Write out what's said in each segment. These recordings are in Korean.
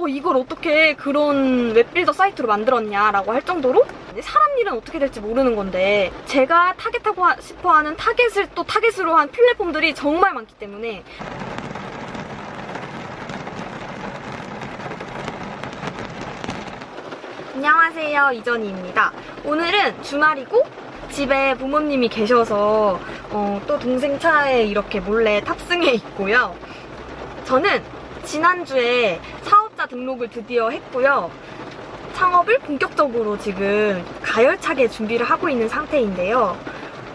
이걸 어떻게 그런 웹빌더 사이트로 만들었냐라고 할 정도로 사람 일은 어떻게 될지 모르는 건데 제가 타겟하고 싶어하는 타겟을 또 타겟으로 한 플랫폼들이 정말 많기 때문에 안녕하세요, 이전희입니다. 오늘은 주말이고 집에 부모님이 계셔서 또 동생 차에 이렇게 몰래 탑승해 있고요. 저는 지난주에 사업자 등록을 드디어 했고요. 창업을 본격적으로 지금 가열차게 준비를 하고 있는 상태인데요.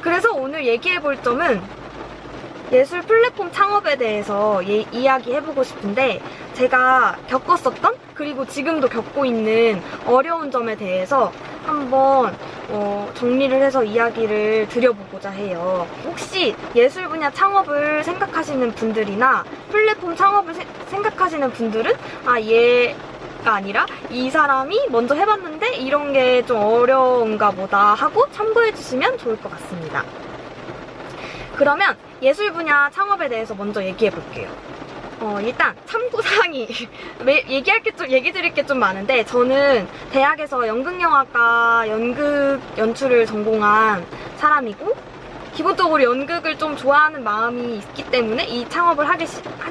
그래서 오늘 얘기해볼 점은 예술 플랫폼 창업에 대해서 이야기해보고 싶은데 제가 겪었었던 그리고 지금도 겪고 있는 어려운 점에 대해서 한번 정리를 해서 이야기를 드려보고자 해요. 혹시 예술 분야 창업을 생각하시는 분들이나 플랫폼 창업을 생각하시는 분들은 얘가 아니라 이 사람이 먼저 해봤는데 이런 게 좀 어려운가 보다 하고 참고해주시면 좋을 것 같습니다. 그러면 예술 분야 창업에 대해서 먼저 얘기해볼게요. 일단 참고사항이 얘기 드릴 게 좀 많은데 저는 대학에서 연극영화과 연극 연출을 전공한 사람이고 기본적으로 연극을 좀 좋아하는 마음이 있기 때문에 이 창업을 하기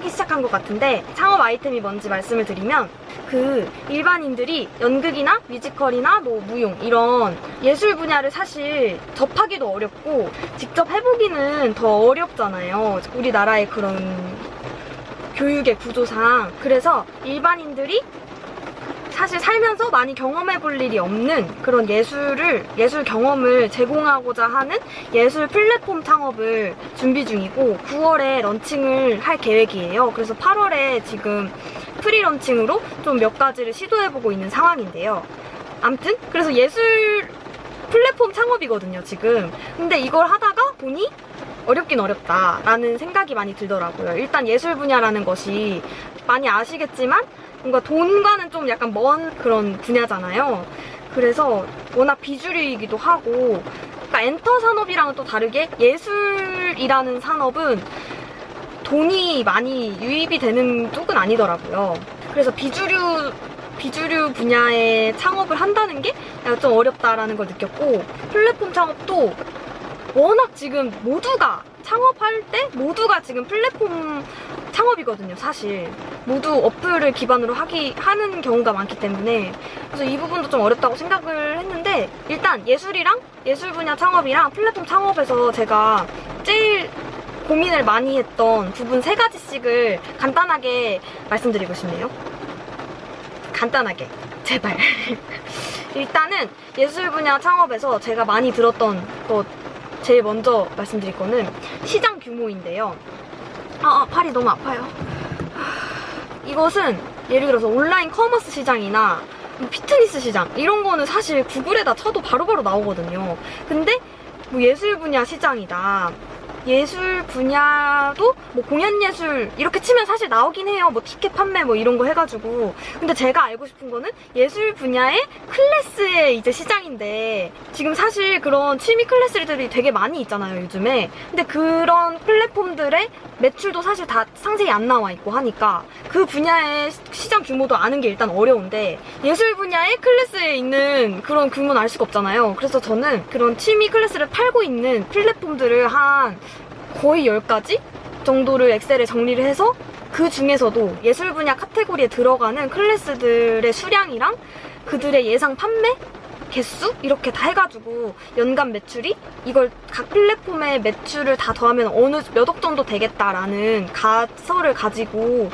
시작한 것 같은데 창업 아이템이 뭔지 말씀을 드리면 일반인들이 연극이나 뮤지컬이나 무용 이런 예술 분야를 사실 접하기도 어렵고 직접 해보기는 더 어렵잖아요. 우리나라의 그런 교육의 구조상. 그래서 일반인들이 사실 살면서 많이 경험해볼 일이 없는 그런 예술 경험을 제공하고자 하는 예술 플랫폼 창업을 준비 중이고 9월에 런칭을 할 계획이에요. 그래서 8월에 지금 프리 런칭으로 좀 몇 가지를 시도해보고 있는 상황인데요. 암튼 그래서 예술 플랫폼 창업이거든요, 지금. 근데 이걸 하다가 보니 어렵긴 어렵다라는 생각이 많이 들더라고요. 일단 예술 분야라는 것이 많이 아시겠지만 뭔가 돈과는 좀 약간 먼 그런 분야잖아요. 그래서 워낙 비주류이기도 하고 그러니까 엔터 산업이랑은 또 다르게 예술이라는 산업은 돈이 많이 유입이 되는 쪽은 아니더라고요. 그래서 비주류 분야의 창업을 한다는 게 좀 어렵다라는 걸 느꼈고 플랫폼 창업도 워낙 지금 모두가 창업할 때 모두가 지금 플랫폼 창업이거든요, 사실. 모두 어플을 기반으로 하는 경우가 많기 때문에 그래서 이 부분도 좀 어렵다고 생각을 했는데 일단 예술이랑 예술 분야 창업이랑 플랫폼 창업에서 제가 제일 고민을 많이 했던 부분 3가지씩을 간단하게 말씀드리고 싶네요. 간단하게, 제발. 일단은 예술 분야 창업에서 제가 많이 들었던 것 제일 먼저 말씀드릴 거는 시장 규모인데요. 팔이 너무 아파요. 이것은 예를 들어서 온라인 커머스 시장이나 피트니스 시장 이런 거는 사실 구글에다 쳐도 바로바로 나오거든요. 근데 예술 분야 시장이다. 예술 분야도 공연 예술 이렇게 치면 사실 나오긴 해요. 티켓 판매 이런 거 해가지고. 근데 제가 알고 싶은 거는 예술 분야의 클래스의 이제 시장인데 지금 사실 그런 취미 클래스들이 되게 많이 있잖아요, 요즘에. 근데 그런 플랫폼들의 매출도 사실 다 상세히 안 나와 있고 하니까 그 분야의 시장 규모도 아는 게 일단 어려운데 예술 분야의 클래스에 있는 그런 규모는 알 수가 없잖아요. 그래서 저는 그런 취미 클래스를 팔고 있는 플랫폼들을 한 거의 10가지 정도를 엑셀에 정리를 해서 그 중에서도 예술 분야 카테고리에 들어가는 클래스들의 수량이랑 그들의 예상 판매 개수 이렇게 다 해가지고 연간 매출이 이걸 각 플랫폼의 매출을 다 더하면 몇 억 정도 되겠다라는 가설을 가지고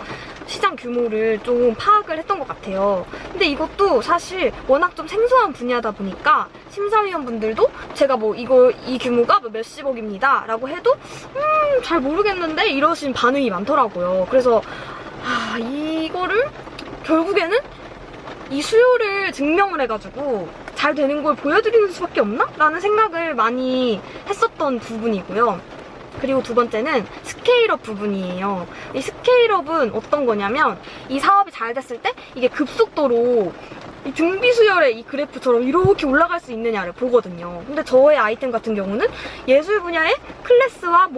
시장 규모를 좀 파악을 했던 것 같아요. 근데 이것도 사실 워낙 좀 생소한 분야다 보니까 심사위원분들도 제가 이 규모가 몇십억입니다 라고 해도 잘 모르겠는데 이러신 반응이 많더라고요. 그래서 이거를 결국에는 이 수요를 증명을 해가지고 잘 되는 걸 보여드리는 수밖에 없나? 라는 생각을 많이 했었던 부분이고요. 그리고 두 번째는 스케일업 부분이에요. 이 스케일업은 어떤 거냐면 이 사업이 잘 됐을 때 이게 급속도로 이 등비 수열의 이 그래프처럼 이렇게 올라갈 수 있느냐를 보거든요. 근데 저의 아이템 같은 경우는 예술 분야의 클래스와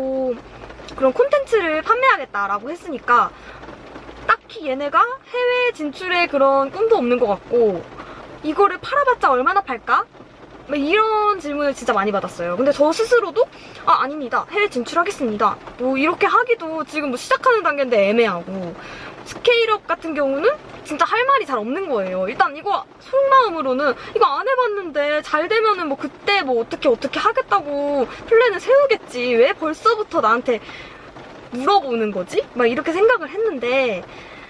그런 콘텐츠를 판매하겠다라고 했으니까 딱 딱히 얘네가 해외 진출의 그런 꿈도 없는 것 같고 이거를 팔아봤자 얼마나 팔까? 막 이런 질문을 진짜 많이 받았어요. 근데 저 스스로도 아닙니다. 해외 진출하겠습니다. 뭐 이렇게 하기도 지금 뭐 시작하는 단계인데 애매하고 스케일업 같은 경우는 진짜 할 말이 잘 없는 거예요. 일단 이거 속마음으로는 이거 안 해봤는데 잘 되면은 뭐 그때 뭐 어떻게 하겠다고 플랜을 세우겠지. 왜 벌써부터 나한테 물어보는 거지? 막 이렇게 생각을 했는데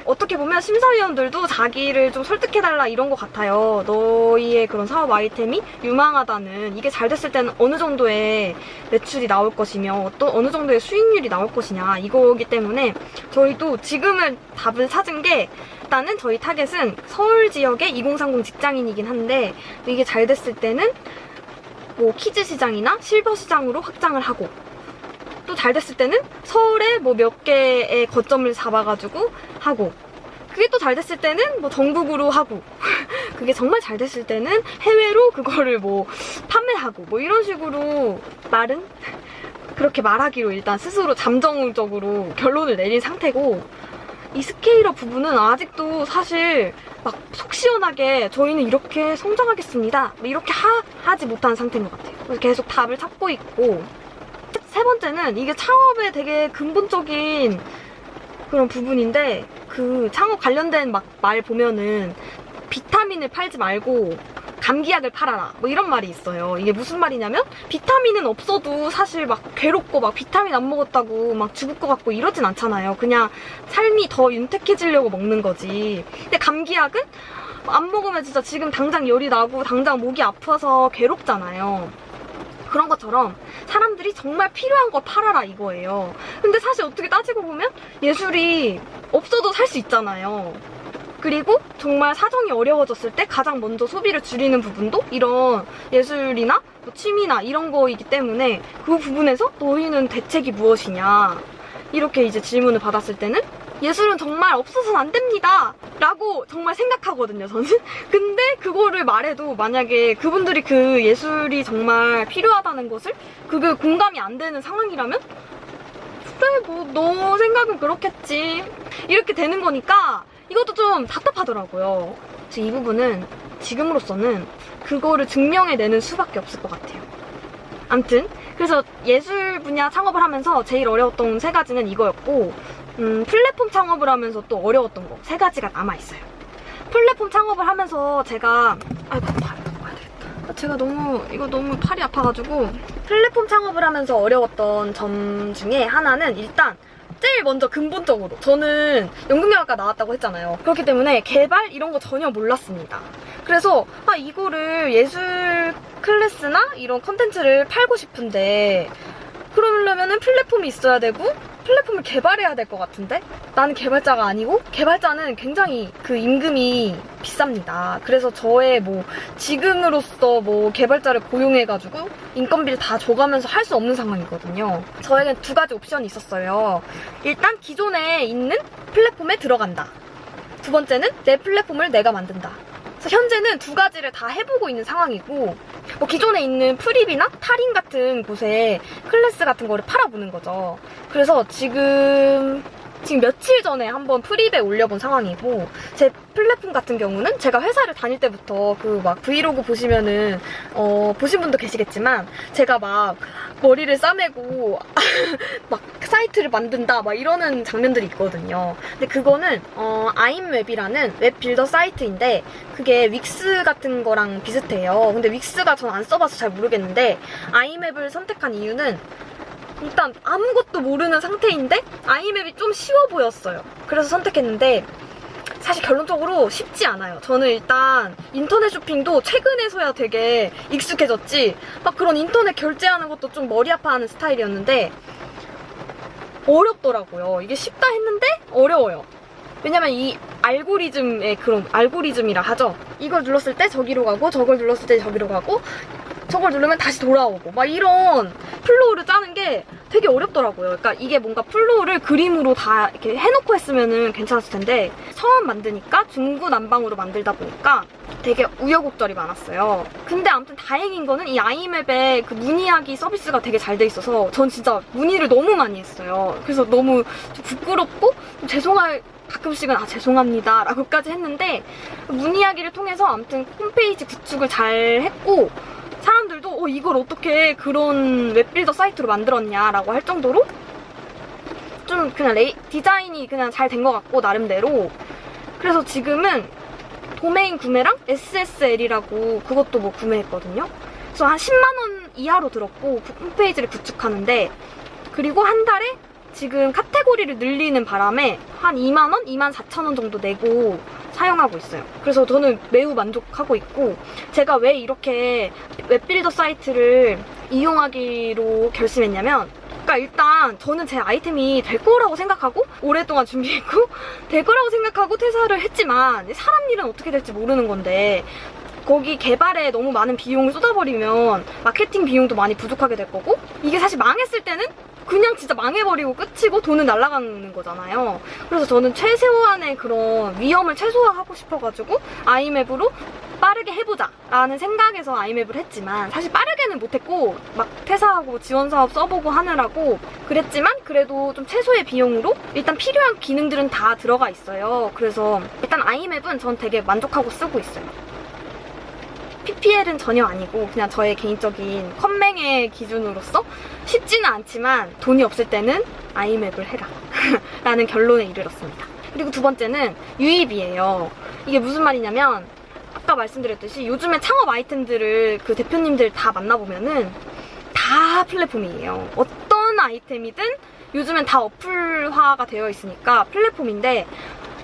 어떻게 보면 심사위원들도 자기를 좀 설득해달라 이런 것 같아요. 너희의 그런 사업 아이템이 유망하다는, 이게 잘 됐을 때는 어느 정도의 매출이 나올 것이며 또 어느 정도의 수익률이 나올 것이냐 이거기 때문에 저희도 지금은 답을 찾은 게 일단은 저희 타겟은 서울 지역의 2030 직장인이긴 한데 이게 잘 됐을 때는 뭐 키즈 시장이나 실버 시장으로 확장을 하고 또 잘 됐을 때는 서울에 뭐 몇 개의 거점을 잡아가지고 하고 그게 또 잘 됐을 때는 뭐 전국으로 하고 그게 정말 잘 됐을 때는 해외로 그거를 뭐 판매하고 뭐 이런 식으로 말은 그렇게 말하기로 일단 스스로 잠정적으로 결론을 내린 상태고 이 스케일업 부분은 아직도 사실 막 속 시원하게 저희는 이렇게 성장하겠습니다 이렇게 하지 못한 상태인 것 같아요. 그래서 계속 답을 찾고 있고 세 번째는 이게 창업의 되게 근본적인 그런 부분인데 그 창업 관련된 막 말 보면은 비타민을 팔지 말고 감기약을 팔아라 뭐 이런 말이 있어요. 이게 무슨 말이냐면 비타민은 없어도 사실 막 괴롭고 막 비타민 안 먹었다고 막 죽을 것 같고 이러진 않잖아요. 그냥 삶이 더 윤택해지려고 먹는 거지. 근데 감기약은 안 먹으면 진짜 지금 당장 열이 나고 당장 목이 아파서 괴롭잖아요. 그런 것처럼 사람들이 정말 필요한 걸 팔아라 이거예요. 근데 사실 어떻게 따지고 보면 예술이 없어도 살 수 있잖아요. 그리고 정말 사정이 어려워졌을 때 가장 먼저 소비를 줄이는 부분도 이런 예술이나 뭐 취미나 이런 거이기 때문에 그 부분에서 너희는 대책이 무엇이냐 이렇게 이제 질문을 받았을 때는 예술은 정말 없어서는 안 됩니다 라고 정말 생각하거든요 저는. 근데 그거를 말해도 만약에 그분들이 그 예술이 정말 필요하다는 것을 그게 공감이 안 되는 상황이라면 그래 뭐 너 생각은 그렇겠지 이렇게 되는 거니까 이것도 좀 답답하더라고요. 그래서 이 부분은 지금으로서는 그거를 증명해내는 수밖에 없을 것 같아요. 암튼 그래서 예술 분야 창업을 하면서 제일 어려웠던 세 가지는 이거였고 플랫폼 창업을 하면서 또 어려웠던 거 세 가지가 남아있어요. 플랫폼 창업을 하면서 제가 아이고 팔 먹어야 되겠다. 제가 너무 팔이 아파가지고 플랫폼 창업을 하면서 어려웠던 점 중에 하나는 일단 제일 먼저 근본적으로 저는 연극영화과 나왔다고 했잖아요. 그렇기 때문에 개발 이런 거 전혀 몰랐습니다. 그래서 이거를 예술 클래스나 이런 컨텐츠를 팔고 싶은데 그러려면은 플랫폼이 있어야 되고 플랫폼을 개발해야 될 것 같은데 나는 개발자가 아니고 개발자는 굉장히 그 임금이 비쌉니다. 그래서 저의 뭐 지금으로서 뭐 개발자를 고용해가지고 인건비를 다 줘가면서 할 수 없는 상황이거든요. 저에겐 두 가지 옵션이 있었어요. 일단 기존에 있는 플랫폼에 들어간다. 두 번째는 내 플랫폼을 내가 만든다. 그래서 현재는 두 가지를 다 해보고 있는 상황이고 뭐 기존에 있는 프립이나 타린 같은 곳에 클래스 같은 거를 팔아보는 거죠. 그래서 지금 며칠 전에 한번 프립에 올려본 상황이고 제 플랫폼 같은 경우는 제가 회사를 다닐 때부터 그 막 브이로그 보시면은 보신 분도 계시겠지만 제가 막 머리를 싸매고 막 사이트를 만든다 막 이러는 장면들이 있거든요. 근데 그거는 아임웹이라는 웹 빌더 사이트인데 그게 윅스 같은 거랑 비슷해요. 근데 윅스가 전 안 써봐서 잘 모르겠는데 아임웹을 선택한 이유는 일단 아무것도 모르는 상태인데 아이맵이 좀 쉬워 보였어요. 그래서 선택했는데 사실 결론적으로 쉽지 않아요. 저는 일단 인터넷 쇼핑도 최근에서야 되게 익숙해졌지 막 그런 인터넷 결제하는 것도 좀 머리 아파하는 스타일이었는데 어렵더라고요. 이게 쉽다 했는데 어려워요. 왜냐면 이 알고리즘의 그런 알고리즘이라 하죠. 이걸 눌렀을 때 저기로 가고 저걸 눌렀을 때 저기로 가고 저걸 누르면 다시 돌아오고 막 이런 플로우를 짜는 게 되게 어렵더라고요. 그러니까 이게 뭔가 플로우를 그림으로 다 이렇게 해놓고 했으면 괜찮았을 텐데 처음 만드니까 중구난방으로 만들다 보니까 되게 우여곡절이 많았어요. 근데 아무튼 다행인 거는 이 아이맵에 그 문의하기 서비스가 되게 잘 돼 있어서 전 진짜 문의를 너무 많이 했어요. 그래서 너무 좀 부끄럽고 좀 가끔씩은 죄송합니다 라고까지 했는데 문의하기를 통해서 아무튼 홈페이지 구축을 잘 했고 사람들도 이걸 어떻게 그런 웹빌더 사이트로 만들었냐라고 할 정도로 좀 그냥 디자인이 그냥 잘 된 것 같고 나름대로. 그래서 지금은 도메인 구매랑 SSL이라고 그것도 뭐 구매했거든요. 그래서 한 10만원 이하로 들었고 홈페이지를 구축하는데, 그리고 한 달에 지금 카테고리를 늘리는 바람에 한 2만원? 24,000원 정도 내고 사용하고 있어요. 그래서 저는 매우 만족하고 있고, 제가 왜 이렇게 웹빌더 사이트를 이용하기로 결심했냐면, 그러니까 일단 저는 제 아이템이 될 거라고 생각하고 오랫동안 준비했고 될 거라고 생각하고 퇴사를 했지만 사람 일은 어떻게 될지 모르는 건데 거기 개발에 너무 많은 비용을 쏟아버리면 마케팅 비용도 많이 부족하게 될 거고, 이게 사실 망했을 때는 그냥 진짜 망해버리고 끝이고 돈은 날아가는 거잖아요. 그래서 저는 최소한의 그런 위험을 최소화하고 싶어가지고 아이맵으로 빠르게 해보자 라는 생각에서 아이맵을 했지만, 사실 빠르게는 못했고 막 퇴사하고 지원사업 써보고 하느라고 그랬지만 그래도 좀 최소의 비용으로 일단 필요한 기능들은 다 들어가 있어요. 그래서 일단 아이맵은 전 되게 만족하고 쓰고 있어요. PPL은 전혀 아니고 그냥 저의 개인적인 컴맹의 기준으로서 쉽지는 않지만 돈이 없을 때는 아이맵을 해라 라는 결론에 이르렀습니다. 그리고 두 번째는 유입이에요. 이게 무슨 말이냐면 아까 말씀드렸듯이 요즘에 창업 아이템들을 그 대표님들 다 만나보면은 다 플랫폼이에요. 어떤 아이템이든 요즘엔 다 어플화가 되어 있으니까 플랫폼인데,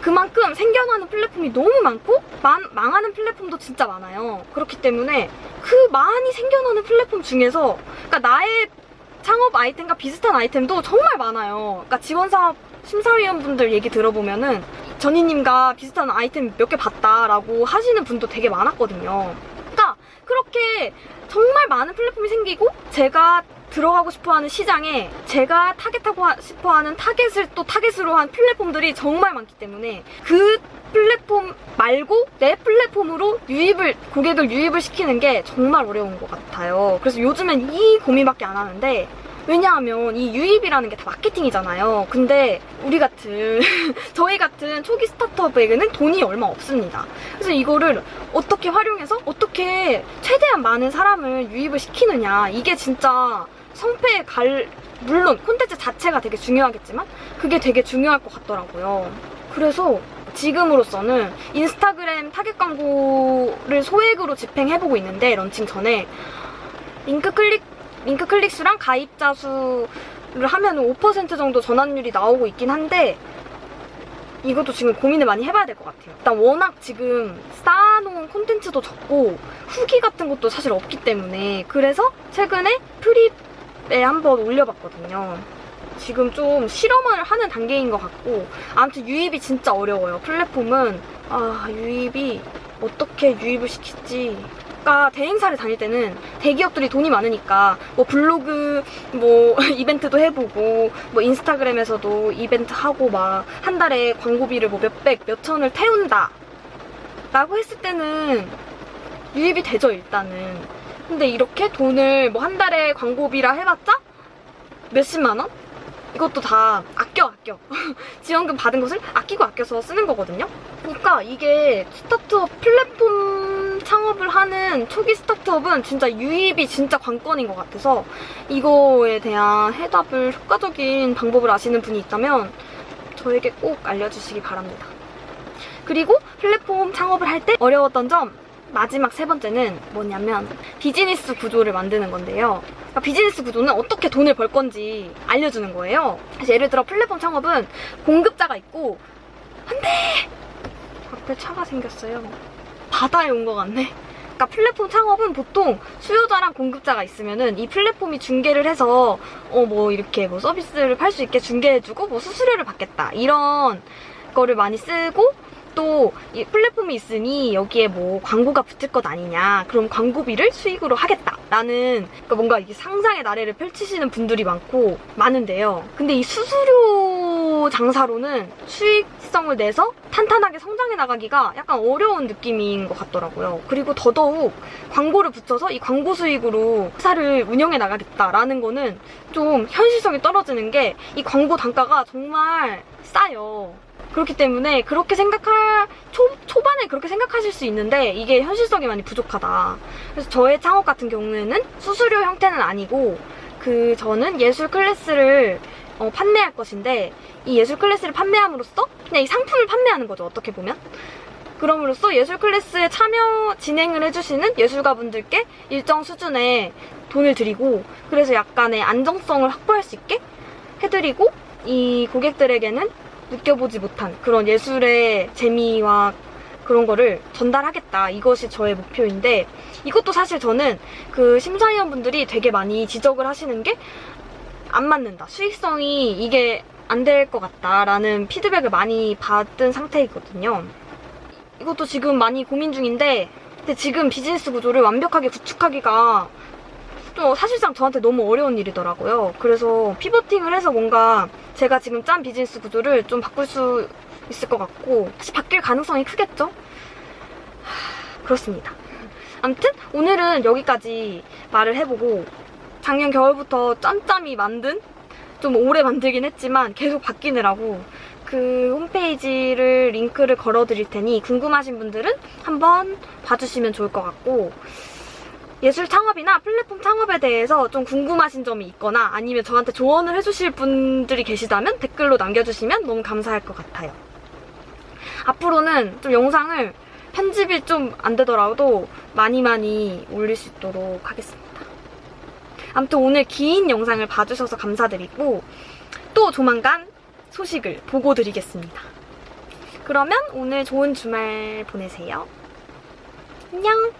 그만큼 생겨나는 플랫폼이 너무 많고 망하는 플랫폼도 진짜 많아요. 그렇기 때문에 그 많이 생겨나는 플랫폼 중에서 그러니까 나의 창업 아이템과 비슷한 아이템도 정말 많아요. 그러니까 지원사업 심사위원분들 얘기 들어보면은 전희님과 비슷한 아이템 몇 개 봤다라고 하시는 분도 되게 많았거든요. 그러니까 그렇게 정말 많은 플랫폼이 생기고 제가 들어가고 싶어하는 시장에 제가 타겟하고 싶어하는 타겟을 또 타겟으로 한 플랫폼들이 정말 많기 때문에 그 플랫폼 말고 내 플랫폼으로 고객을 유입을 시키는 게 정말 어려운 것 같아요. 그래서 요즘엔 이 고민밖에 안 하는데, 왜냐하면 이 유입이라는 게 다 마케팅이잖아요. 근데 우리 같은 저희 같은 초기 스타트업에게는 돈이 얼마 없습니다. 그래서 이거를 어떻게 활용해서 어떻게 최대한 많은 사람을 유입을 시키느냐, 이게 진짜 성패에 물론 콘텐츠 자체가 되게 중요하겠지만 그게 되게 중요할 것 같더라고요. 그래서 지금으로서는 인스타그램 타겟 광고를 소액으로 집행해보고 있는데, 런칭 전에 링크 클릭 수랑 가입자 수를 하면 5% 정도 전환율이 나오고 있긴 한데, 이것도 지금 고민을 많이 해봐야 될 것 같아요. 일단 워낙 지금 쌓아놓은 콘텐츠도 적고 후기 같은 것도 사실 없기 때문에, 그래서 최근에 프립에 한번 올려봤거든요. 지금 좀 실험을 하는 단계인 것 같고, 아무튼 유입이 진짜 어려워요. 플랫폼은 유입이 어떻게 유입을 시킬지. 그러니까 대행사를 다닐 때는 대기업들이 돈이 많으니까 뭐 블로그 뭐 이벤트도 해보고 뭐 인스타그램에서도 이벤트 하고 막 한 달에 광고비를 뭐 몇백 몇천을 태운다 라고 했을 때는 유입이 되죠, 일단은. 근데 이렇게 돈을 뭐 한 달에 광고비라 해봤자 몇십만 원? 이것도 다 아껴 지원금 받은 것을 아끼고 아껴서 쓰는 거거든요. 그러니까 이게 스타트업 플랫폼 창업을 하는 초기 스타트업은 진짜 유입이 진짜 관건인 것 같아서, 이거에 대한 해답을 효과적인 방법을 아시는 분이 있다면 저에게 꼭 알려주시기 바랍니다. 그리고 플랫폼 창업을 할 때 어려웠던 점, 마지막 세 번째는 뭐냐면 비즈니스 구조를 만드는 건데요. 그러니까 비즈니스 구조는 어떻게 돈을 벌 건지 알려주는 거예요. 그래서 예를 들어 플랫폼 창업은 공급자가 있고, 안돼! 앞에 차가 생겼어요. 바다에 온 것 같네. 그러니까 플랫폼 창업은 보통 수요자랑 공급자가 있으면은 이 플랫폼이 중개를 해서 뭐 이렇게 뭐 서비스를 팔 수 있게 중개해주고 뭐 수수료를 받겠다, 이런 거를 많이 쓰고, 또 이 플랫폼이 있으니 여기에 뭐 광고가 붙을 것 아니냐, 그럼 광고비를 수익으로 하겠다, 라는 그러니까 뭔가 이게 상상의 나래를 펼치시는 분들이 많은데요. 근데 이 수수료 장사로는 수익성을 내서 탄탄하게 성장해 나가기가 약간 어려운 느낌인 것 같더라고요. 그리고 더더욱 광고를 붙여서 이 광고 수익으로 회사를 운영해 나가겠다라는 거는 좀 현실성이 떨어지는 게 이 광고 단가가 정말 싸요. 그렇기 때문에 그렇게 초반에 그렇게 생각하실 수 있는데 이게 현실성이 많이 부족하다. 그래서 저의 창업 같은 경우에는 수수료 형태는 아니고 저는 예술 클래스를 판매할 것인데 이 예술 클래스를 판매함으로써 그냥 이 상품을 판매하는 거죠. 어떻게 보면. 그럼으로써 예술 클래스에 진행을 해주시는 예술가분들께 일정 수준의 돈을 드리고 그래서 약간의 안정성을 확보할 수 있게 해드리고 이 고객들에게는 느껴보지 못한 그런 예술의 재미와 그런 거를 전달하겠다. 이것이 저의 목표인데 이것도 사실 저는 심사위원분들이 되게 많이 지적을 하시는 게 안 맞는다. 수익성이 이게 안 될 것 같다라는 피드백을 많이 받은 상태이거든요. 이것도 지금 많이 고민 중인데 근데 지금 비즈니스 구조를 완벽하게 구축하기가 좀 사실상 저한테 너무 어려운 일이더라고요. 그래서 피보팅을 해서 뭔가 제가 지금 짠 비즈니스 구조를 좀 바꿀 수 있을 것 같고 사실 바뀔 가능성이 크겠죠? 그렇습니다. 아무튼 오늘은 여기까지 말을 해보고 작년 겨울부터 짬짬이 만든 좀 오래 만들긴 했지만 계속 바뀌느라고 홈페이지를 링크를 걸어드릴 테니 궁금하신 분들은 한번 봐주시면 좋을 것 같고 예술 창업이나 플랫폼 창업에 대해서 좀 궁금하신 점이 있거나 아니면 저한테 조언을 해주실 분들이 계시다면 댓글로 남겨주시면 너무 감사할 것 같아요. 앞으로는 좀 영상을 편집이 좀 안 되더라도 많이 올릴 수 있도록 하겠습니다. 아무튼 오늘 긴 영상을 봐주셔서 감사드리고 또 조만간 소식을 보고 드리겠습니다. 그러면 오늘 좋은 주말 보내세요. 안녕!